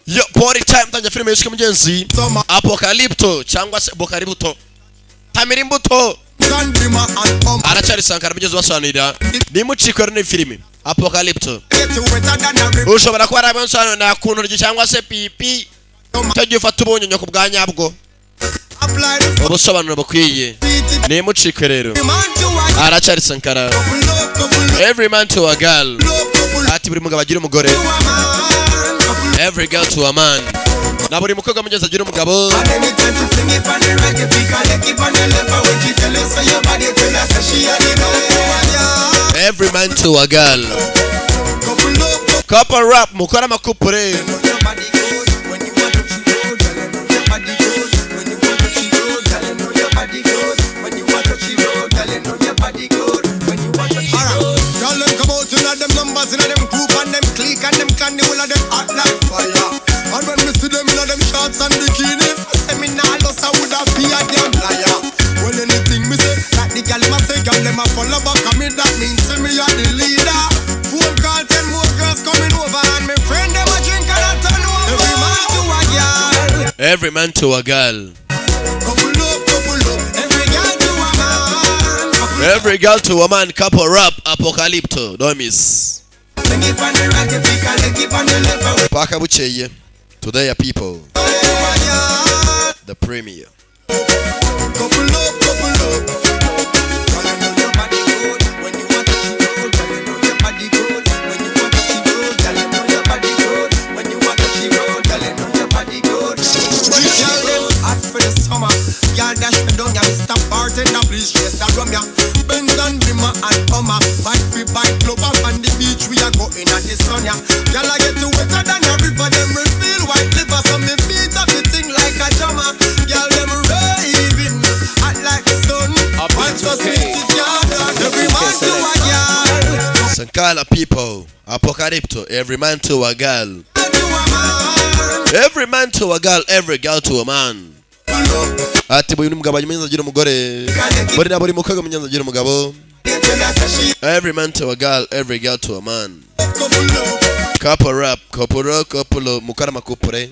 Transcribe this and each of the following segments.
Yo, body time tanja filime yishike mugenzi. Apocalypto cyangwa se Bokaributo. Tamirimbuto. Arachari Sankara mugenzi wasanira. Nimucikora ni filime. Apocalypto. Ushobora kuba arabonsana na kunturye cyangwa se pipi. Tajye ufata ubonye ku bwanyabwo. Ubusobanuro bukwiye. Nimucike rero. Arachari Sankara. Every man to a girl. Ati buri mugabo agira umugore. Every girl to a man. Na buri mukobwa mugenzi agira umugabo. Every man to a girl. Couple rap mukora makupure. And bikinis, say me nah lost, I would have be a damn liar. Well, anything me say, like the gal them say, gal them a follow back, and me that means say me a the leader. Phone call 10 more girls coming over, and me friend them a drink and a turn over. Every man to a girl. Couple up, every girl to a man. Every girl to a man, couple rap, Apocalypto, don't miss. Paka bucheye. Today, people, the premiere. Y'all dash me down, ya Mr. Bartender, please chase that rum, ya. Benz and Bimmer and Hummer, bike club up on the beach, we are going at the sun, ya. Y'all I get to wetter than a river, them reveal white liver, so me beat up the thing like a drummer. Y'all them raving, hot like the sun. Watch us make it, y'all. Every man to a girl. Sankala people, Apocalypto, every man to a girl. Every man to a girl, every girl to a man. Ati boy numugabo nyenza agira umugore. Bari na bari mukobwa munyenza agira umugabo. Every man to a girl, every girl to a man. Couple rap, couple rock, couple mukara makupure.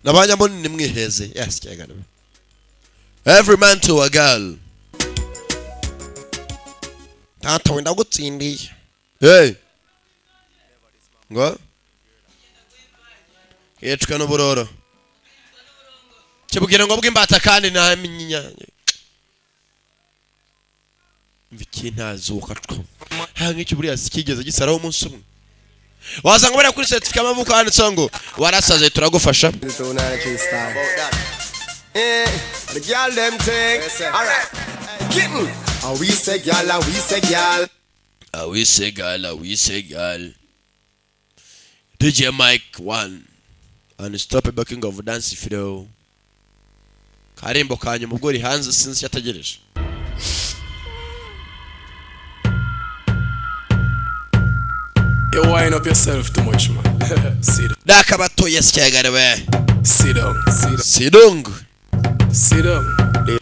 Nabanya mboni nimwiheze. Yes, cyagana. Every man to a girl. Tata wenda gutsindi. Hey. Ngo? Yechukana buroro. Chibugire ngo bw'imbata kandi na minyinya. Mviki ntazuka two. Hangi kiburi yasikigeze gisaraho umunsi umwe. Wazanga bari kuri certificate amavuko handitse ngo warasaze turagufasha. The girl them thing. Alright. Kitten. We say girl and we say girl. We say girl, we say girl. DJ Mike 1. And stop a backing of dance if you know. Karimbo kanye mugori hanze since yatagereje. You wind up yourself too much, man. Sit down. Dakabato yesyagara we. Sit down. Sidong. Sit down.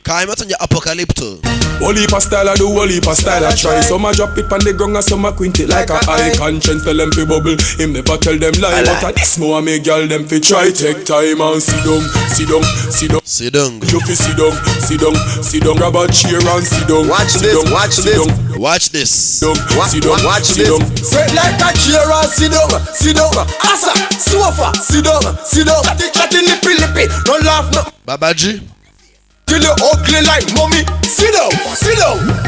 Kaima tanya Apocalypto. Wally pa style I do, Wally pa style I try. Some a drop it on the ground and some a quint it like a eye. Conscience tell them fi bubble, him never tell them lie. But a this more make girl them fi try. Take time and sit down. You fi sit down. Grab a chair and sit down. Watch this. Sit down. Sit like a chair and sit down. Asa, sofa, sit down. Chatty lippy. No laugh no. Babaji. Till you ugly like mommy. Sit down.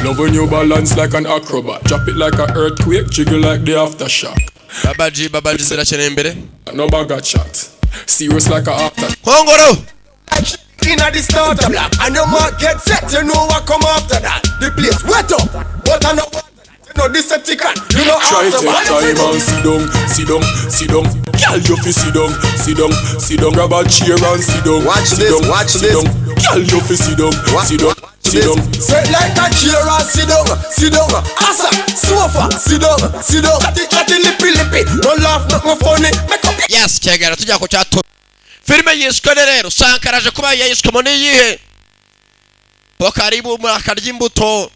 Love when you balance like an acrobat. Drop it like an earthquake, jiggle like the aftershock. Babaji zirachene mbere. No bag of chat. Serious like a after. Kongoro. Inna the starter block, and your mark get set. You know what come after that. The place wet up, but I know you know this Decepticon. You know try take time and sit down. Girl, you fi sit down. Grab a chair and sit down. Watch this. Girl, you fi sit down. Sit like a chair and sit down. Asa, sofa, sit down. Chatty lippy. No laugh, nothing funny. Make up. Yes, chegara tujya ku cyato. filime yiswe rero Sankaraje kuba yayiswe mo niyihe Pokaribu murakarya imbuto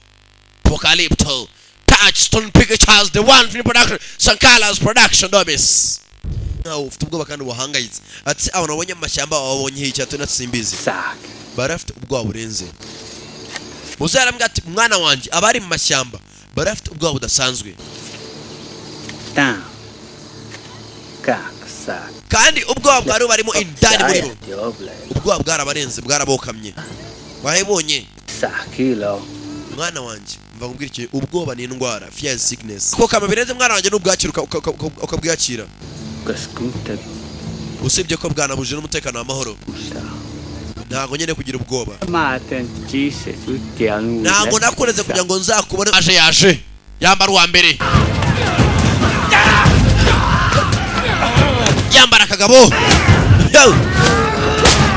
Apocalypto Touchstone Pictures the one film production Sankara's production dobis nawo ufite ubwoba kandi wahangayitse ati abana babonye amashyamba babonye iki cyatu natsimbizi barafite ubwoba burenze muzarambwa ati mwana wanje abari mu mashyamba barafite ubwoba budasanzwe kandi ubwoba bwari barimo indani muri bo ubwoba bwarabarenze bwarabokamye wahebonye mwana wanje mva kumbwira iki ubwoba ni indwara fear sickness ko kama birenze mwana wanje n'ubwakiruka ukabwakira usibye ko bwanabuje n'umutekano w'amahoro ntago nyene kugira ubwoba ntago nakureze kugira ngo nzakubone yaje yambara uwa mbere yambara akagabo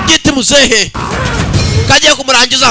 giti muzehe kagiye kumurangiza